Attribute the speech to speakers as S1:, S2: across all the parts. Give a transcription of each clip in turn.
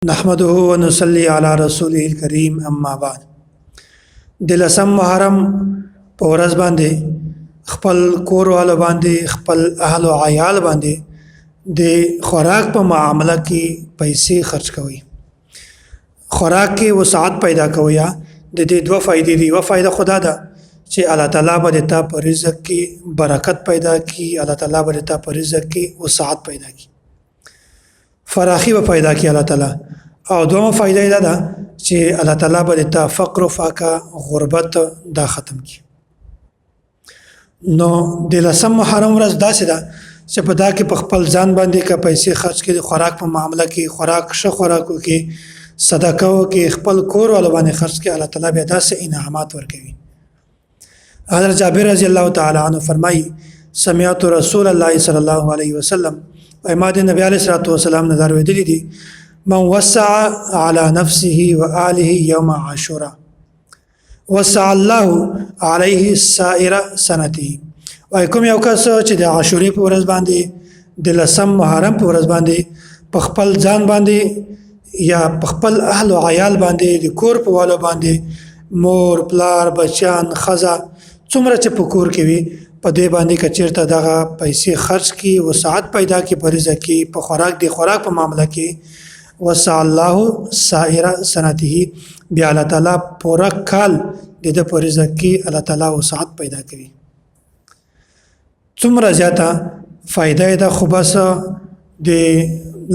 S1: نحمده ونصلي على رسوله الكريم اما بعد د لسم محرم په ورځ باندې خپل کور والو باندې خپل اهل او عیال باندې د خوراک په معاملہ کې پیسې خرج کوي. خوراک کې وسعت پیدا کوي. د دې دوه فائدې دي. یو فائدہ خدا ده چې الله تعالی به تا په رزق کې برکت پیدا کړي، الله تعالی به تا په رزق کې وسعت پیدا کړي، فراخي به پیدا کړي الله تعالی. او دومره فائدہ دا ده چې الله تعالی به تا فقر او فاقه غربت دا ختم کړي. نو د لسم محرم ورځ داسې ده چې په دا کې په خپل ځان باندې کا پیسې خرج کړي، خوراک په معاملہ کې خوراک خوراکو کې صدقه کې خپل کور ول باندې خرج کړي، الله تعالی به داسې انعامات ورکوي. حضرت جابر رضی الله تعالی عنہ فرمایي سمعت رسول الله صلی الله علیه وسلم ایماد نبی علیہ الصلوۃ والسلام نظر ودلی دي من وسع على نفسه وآله يوم عاشوراء وسع الله عليه سائر سنته. وای کوم یو کس چې د عاشورې په ورځ باندې د لسم محرم په ورځ باندې په خپل ځان باندې یا په خپل اهل او عیال باندې د کور په والو باندې مور پلار بچیان خزا څومره چې په کور کې وي په دې باندې کچیرته دغه پیسې خرج کی وسعت پیدا کی په رزق کې په خوراک دی خوراک په معاملہ کې وسع الله سائر سنته بیا الله تعالی پورا کال د په رزق کې الله تعالی وسعت پیدا کوي. څومره زیاته فائدہ ده خو بس د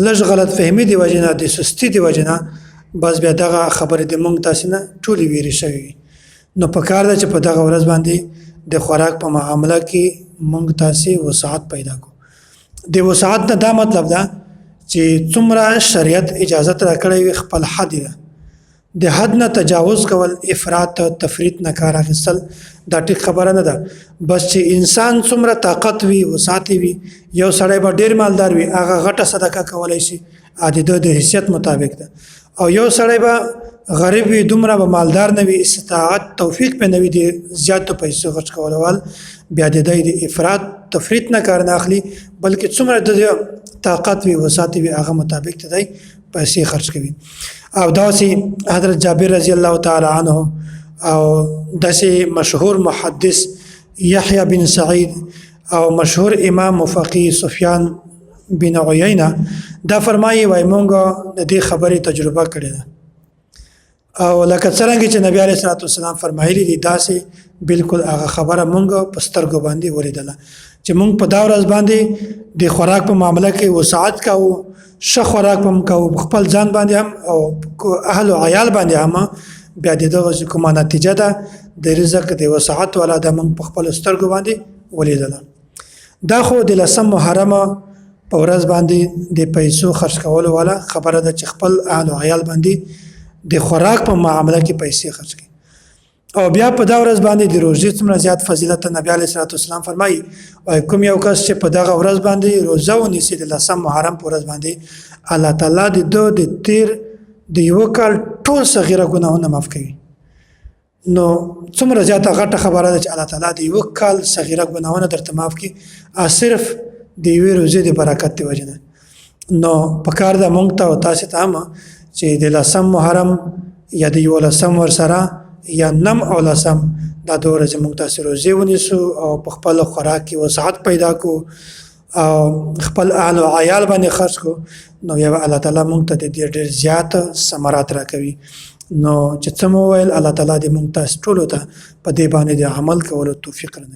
S1: لږ غلط فهمي دی وجنه د سستی دی وجنه بس بیا دغه خبره د مونږ تاسو نه ټولي ویری شوی. نو په کار ده چې په دغه ورځ باندې د خوراک په معاملہ کې مونږ تاسو وسعت پیدا کو. د وسعت نه دا مطلب ده چې څومره شریعت اجازه را کړی خپل حد ده، د حد نه تجاوز کول افراط تفریط نه کار اخیستل دا ټیک خبره نه ده. بس چې انسان څومره طاقت وي وسعت وي، یو سړی به ډیر مالدار وي هغه غټه صدقه کولای شي عادي د حیثیت مطابق ده، او یو سړی به غریب وي دومره به مالدار نه وي استطاعت توفیق په نوي دي زیات پیسې خرج کولول بیا د افراط تفریط نه کار نه اخلي، بلکې څومره د طاقت وي وسعت وي هغه مطابق ته دی پیسې خرج کوي. او داسې حضرت جابر رضی الله تعالی عنه او داسې مشهور محدث یحیی بن سعید او مشهور امام مفقی سفیان بن عیینه دا فرمایي وای مونږ د دې خبرې تجربه کړې ده او لکه څنګه چې نبی علیه الصلوۃ والسلام فرمایلی دي داسې بالکل هغه خبره مونږ په سترګو باندې ولیدله چې مونږ په دا ورځ باندې د خوراک په معاملہ کې وسعت کاوه، ښه خوراک هم کاوه خپل ځان باندې هم او اهل او عیال باندې هم، بیا دغه کومه نتیجه ده د رزق د وسعت ولا د مونږ په خپل سترګو باندې ولیدله. دا خو د لسم محرم په ورځ باندې د پیسو خرج کول ولا خبره ده چې خپل اهل او عیال باندې د خوراک په معاملہ کې پیسې خرج کړي. او بیا په دا ورځ باندې د روزې څومره زیات فضیلت نبی علیه الصلوۃ والسلام فرمایي او کوم یو کس چې په دغه ورځ باندې روزه ونیسي د لسم محرم په ورځ باندې الله تعالی د تیر د یو کال ټول صغیره ګناهونه معاف کوي. نو څومره زیاته غټه خبره ده چې الله تعالی د یو کال صغیره ګناهونه درته معاف کوي صرف د یوې روزې د برکت دی وجنه. نو په کار ده مونږ ته او تاسو ته هم چې د لسم محرم یا د یو لسم ور سره یا نم او لسم دا دوره چې موږ تاسو روزي ونیسو او په خپل خوراک کې وسعت پیدا کو او خپل اهل او عیال باندې خرج کو، نو یا الله تعالی موږ ته ډېر زیات ثمرات راکوي. نو چې څه مو ویل الله تعالی دې موږ تاسو ټول ته په دې باندې عمل کولو توفیق ورکړي.